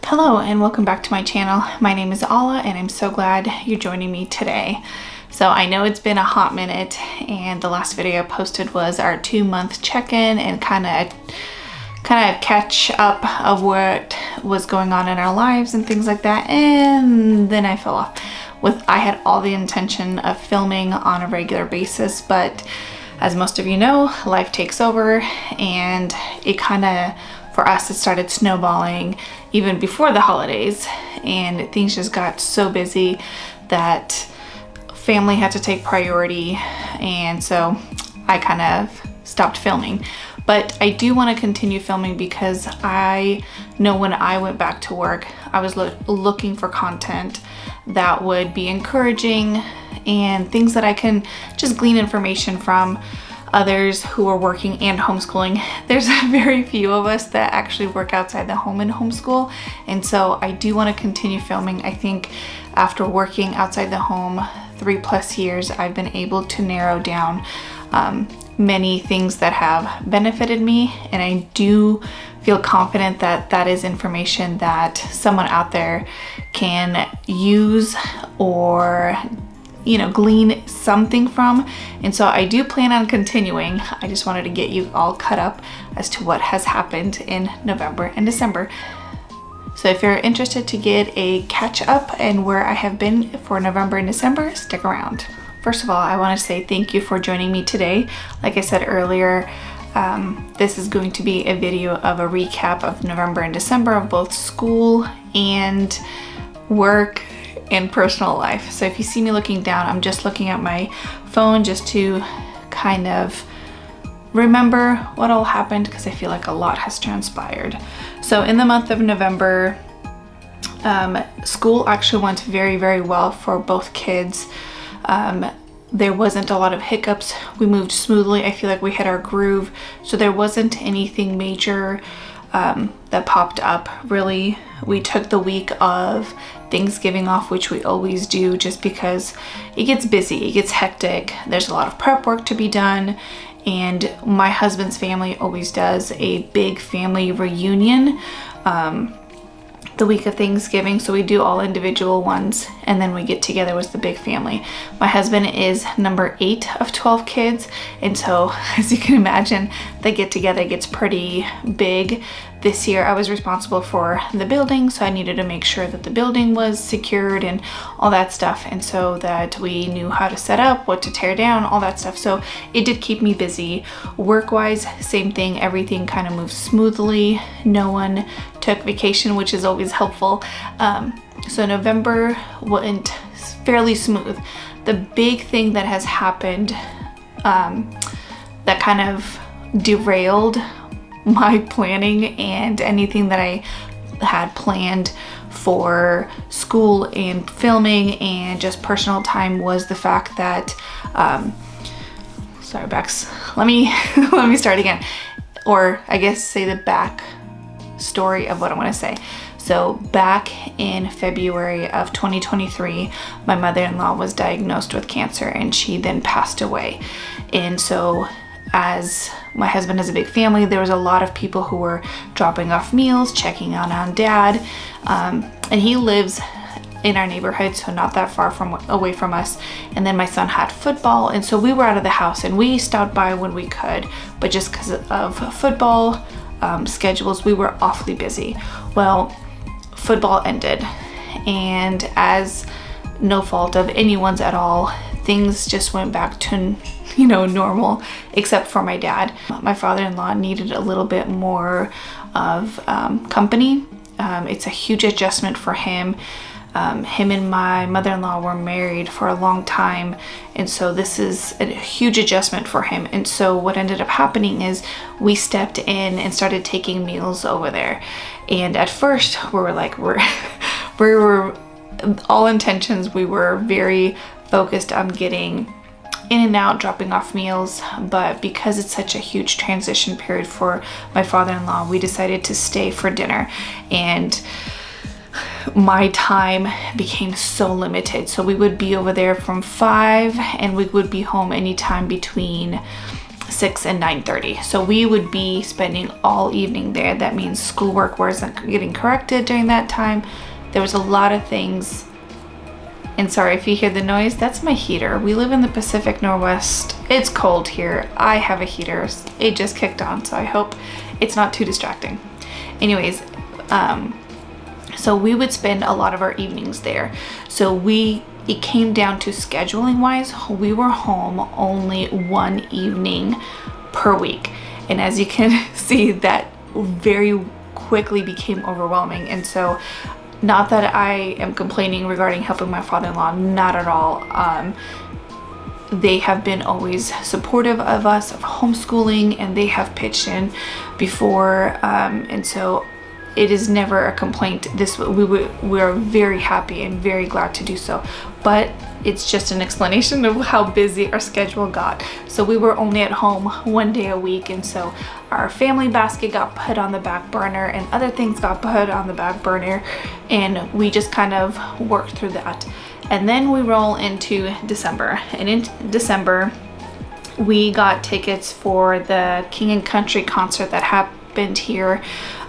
Hello and welcome back to my channel. My name is Alla and I'm so glad you're joining me today. So I know it's been a hot minute and the last video I posted was our 2-month check-in and kind of catch up of what was going on in our lives and things like that, and then I fell off. I had all the intention of filming on a regular basis, but as most of you know, life takes over and it kind of, for us, it started snowballing even before the holidays, and things just got so busy that family had to take priority, and so I kind of stopped filming. But I do want to continue filming because I know when I went back to work, I was looking for content that would be encouraging and things that I can just glean information from others who are working and homeschooling. There's very few of us that actually work outside the home and homeschool, and so I do want to continue filming. I think after working outside the home 3+ years, I've been able to narrow down many things that have benefited me, and I do feel confident that that is information that someone out there can use or glean something from. And so I do plan on continuing. I just wanted to get you all caught up as to what has happened in November and December. So if you're interested to get a catch up and where I have been for November and December, stick around. First of all, I want to say thank you for joining me today. Like I said earlier, this is going to be a video of a recap of November and December of both school and work and personal life. So if you see me looking down, I'm just looking at my phone just to kind of remember what all happened, because I feel like a lot has transpired. So in the month of November, school actually went very, very well for both kids. There wasn't a lot of hiccups. We moved smoothly. I feel like we hit our groove. So there wasn't anything major that popped up, really. We took the week of Thanksgiving off, which we always do, just because it gets busy, it gets hectic. There's a lot of prep work to be done, and my husband's family always does a big family reunion the week of Thanksgiving. So we do all individual ones and then we get together with the big family. My husband is number 8 of 12 kids, and so as you can imagine, the get together gets pretty big. This year I was responsible for the building, so I needed to make sure that the building was secured and all that stuff, and so that we knew how to set up, what to tear down, all that stuff. So it did keep me busy. Work-wise, same thing. Everything kind of moved smoothly. No one took vacation, which is always helpful. So November went fairly smooth. The big thing that has happened that kind of derailed my planning and anything that I had planned for school and filming and just personal time was the fact that sorry, Bex, let me start again, or I guess say the back story of what I want to say. So back in February of 2023, my mother-in-law was diagnosed with cancer and she then passed away. And so as my husband has a big family, there was a lot of people who were dropping off meals, checking on Dad, and he lives in our neighborhood, so not that far away from us. And then my son had football, and so we were out of the house, and we stopped by when we could, but just because of football schedules, we were awfully busy. Well, football ended, and as no fault of anyone's at all, things just went back to normal, except for my dad. My father-in-law needed a little bit more of company. It's a huge adjustment for him. Him and my mother-in-law were married for a long time, and so this is a huge adjustment for him. And so what ended up happening is we stepped in and started taking meals over there. And at first we were all intentions, we were very focused on getting in and out, dropping off meals, but because it's such a huge transition period for my father-in-law, we decided to stay for dinner, and my time became so limited. So we would be over there from 5 and we would be home anytime between 6 and 9:30. So we would be spending all evening there. That means schoolwork wasn't getting corrected during that time. There was a lot of things. And sorry if you hear the noise, that's my heater. We live in the Pacific Northwest. It's cold here. I have a heater. It just kicked on, so I hope it's not too distracting. Anyways, so we would spend a lot of our evenings there. So it came down to scheduling wise, we were home only one evening per week. And as you can see, that very quickly became overwhelming. And so not that I am complaining regarding helping my father-in-law, not at all. They have been always supportive of us, of homeschooling, and they have pitched in before. And so it is never a complaint. We are very happy and very glad to do so. But it's just an explanation of how busy our schedule got. So we were only at home one day a week, and so our family basket got put on the back burner and other things got put on the back burner, and we just kind of worked through that. And then we roll into December, and in December we got tickets for the King and Country concert that happened here.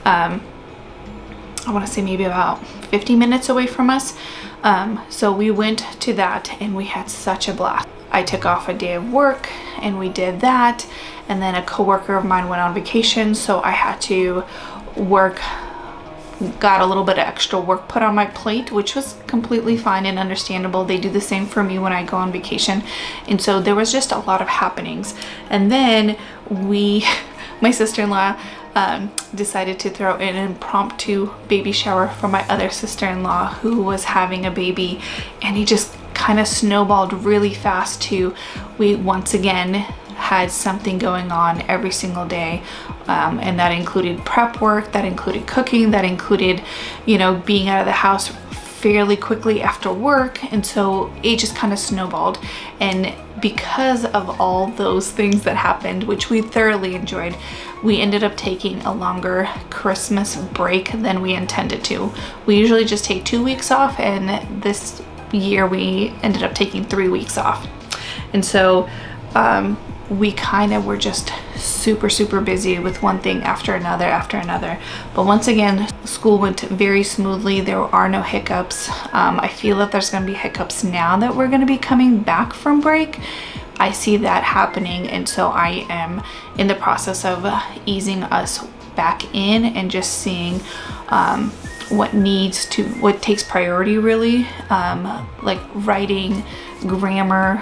I want to say maybe about 50 minutes away from us. So we went to that and we had such a blast. I took off a day of work and we did that. And then a coworker of mine went on vacation, so I had to work, got a little bit of extra work put on my plate, which was completely fine and understandable. They do the same for me when I go on vacation. And so there was just a lot of happenings. And then my sister-in-law decided to throw in an impromptu baby shower for my other sister-in-law who was having a baby, and it just kind of snowballed really fast too. We once again had something going on every single day, and that included prep work, that included cooking, that included, being out of the house fairly quickly after work. And so it just kind of snowballed. And because of all those things that happened, which we thoroughly enjoyed, we ended up taking a longer Christmas break than we intended to. We usually just take 2 weeks off, and this year we ended up taking 3 weeks off. And so we kind of were just super busy with one thing after another. But once again, school went very smoothly. There are no hiccups. I feel that there's going to be hiccups now that we're going to be coming back from break. I see that happening, and so I am in the process of easing us back in and just seeing what takes priority really, like writing, grammar,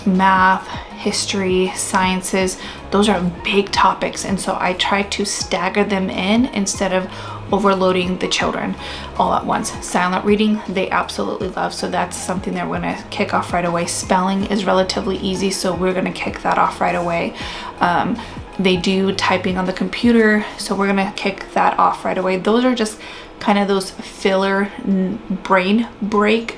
math, history, sciences. Those are big topics, and so I try to stagger them in instead of overloading the children all at once. Silent reading, they absolutely love, so that's something that we're going to kick off right away. Spelling is relatively easy, so we're going to kick that off right away. They do typing on the computer, so we're going to kick that off right away. Those are just kind of those filler brain break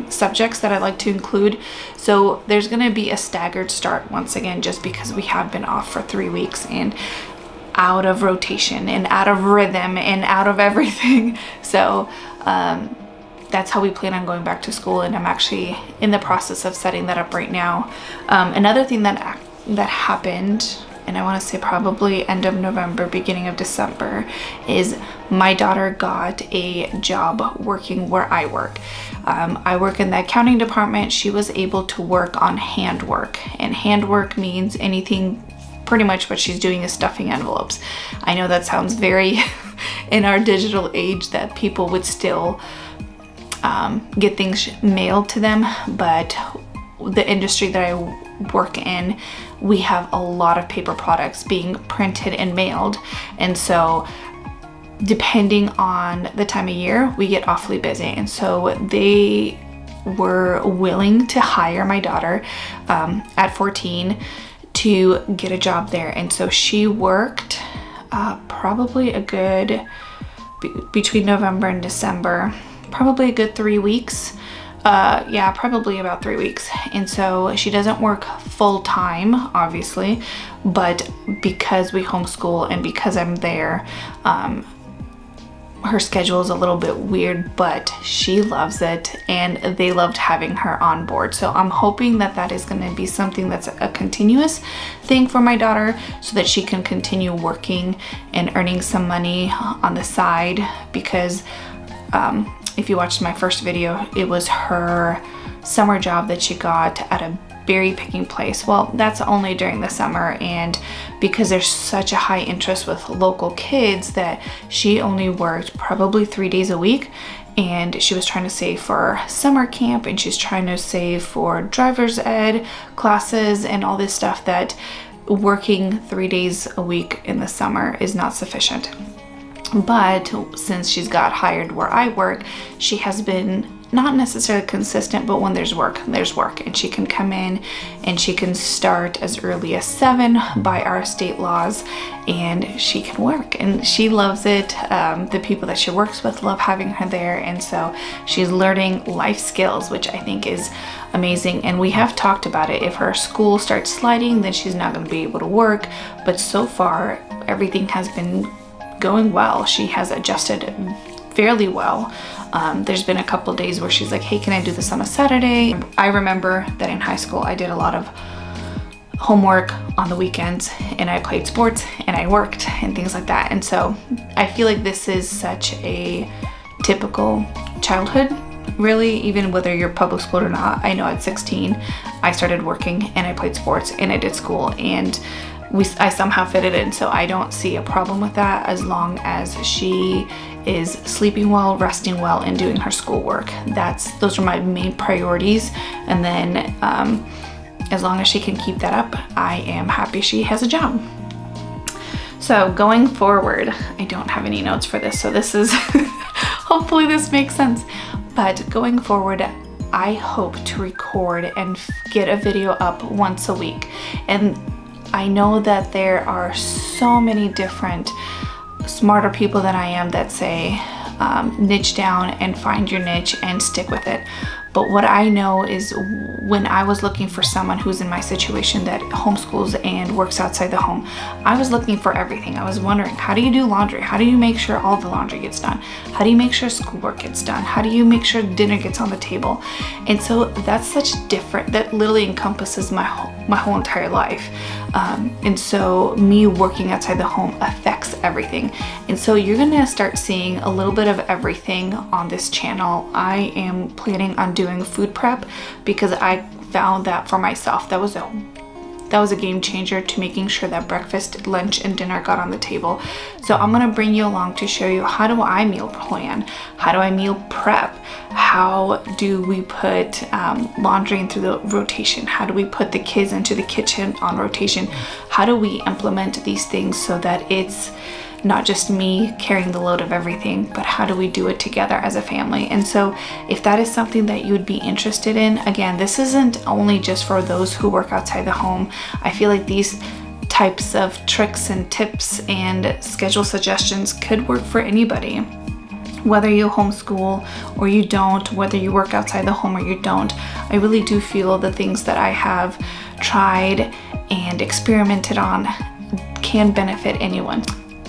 subjects that I like to include. So there's going to be a staggered start once again, just because we have been off for 3 weeks and out of rotation and out of rhythm and out of everything. So that's how we plan on going back to school, and I'm actually in the process of setting that up right now. Another thing that happened, and I want to say probably end of November, beginning of December, is my daughter got a job working where I work. I work in the accounting department. She was able to work on handwork, and handwork means anything, pretty much what she's doing is stuffing envelopes. I know that sounds very in our digital age that people would still get things mailed to them, but the industry that I work in, we have a lot of paper products being printed and mailed, and so depending on the time of year, we get awfully busy. And so they were willing to hire my daughter at 14 to get a job there. And so she worked probably a good, between November and December, probably a good 3 weeks. Yeah, probably about 3 weeks. And so she doesn't work full time, obviously, but because we homeschool and because I'm there, her schedule is a little bit weird, but she loves it and they loved having her on board. So I'm hoping that that is going to be something that's a continuous thing for my daughter, so that she can continue working and earning some money on the side. Because if you watched my first video, it was her summer job that she got at a berry picking place. Well, that's only during the summer, and because there's such a high interest with local kids, that she only worked probably 3 days a week. And she was trying to save for summer camp, and she's trying to save for driver's ed classes and all this stuff, that working 3 days a week in the summer is not sufficient. But since she's got hired where I work, she has been not necessarily consistent, but when there's work, and she can come in and she can start as early as 7 by our state laws, and she can work, and she loves it. The people that she works with love having her there, and so she's learning life skills, which I think is amazing. And we have talked about it. If her school starts sliding, then she's not going to be able to work, but so far everything has been going well. She has adjusted fairly well. There's been a couple days where she's like, hey, can I do this on a Saturday? I remember that in high school I did a lot of homework on the weekends, and I played sports and I worked and things like that. And so I feel like this is such a typical childhood, really, even whether you're public school or not. I know at 16 I started working and I played sports and I did school, and I somehow fit it in. So I don't see a problem with that, as long as she is sleeping well, resting well, and doing her schoolwork. Those are my main priorities. And then as long as she can keep that up, I am happy she has a job. So going forward, I don't have any notes for this, so this is hopefully this makes sense. But going forward, I hope to record and get a video up once a week. And I know that there are so many different smarter people than I am that say niche down and find your niche and stick with it. But what I know is, when I was looking for someone who's in my situation that homeschools and works outside the home, I was looking for everything. I was wondering, how do you do laundry? How do you make sure all the laundry gets done? How do you make sure schoolwork gets done? How do you make sure dinner gets on the table? And so that's that literally encompasses my whole entire life. And so me working outside the home affects everything. And so you're gonna start seeing a little bit of everything on this channel. I am planning on doing food prep, because I found that for myself, that was a game changer to making sure that breakfast, lunch, and dinner got on the table. So I'm gonna bring you along to show you, how do I meal plan? How do I meal prep? How do we put laundry into the rotation? How do we put the kids into the kitchen on rotation? How do we implement these things so that it's not just me carrying the load of everything, but how do we do it together as a family? And so if that is something that you would be interested in, again, this isn't only just for those who work outside the home. I feel like these types of tricks and tips and schedule suggestions could work for anybody. Whether you homeschool or you don't, whether you work outside the home or you don't, I really do feel the things that I have tried and experimented on can benefit anyone.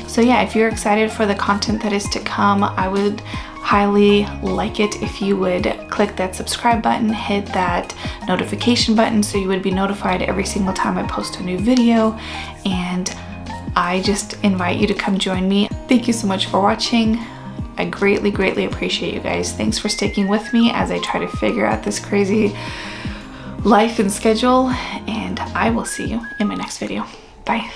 So yeah, if you're excited for the content that is to come, I would highly like it if you would click that subscribe button, hit that notification button so you would be notified every single time I post a new video. And I just invite you to come join me. Thank you so much for watching. I greatly, greatly appreciate you guys. Thanks for sticking with me as I try to figure out this crazy life and schedule, and I will see you in my next video. Bye.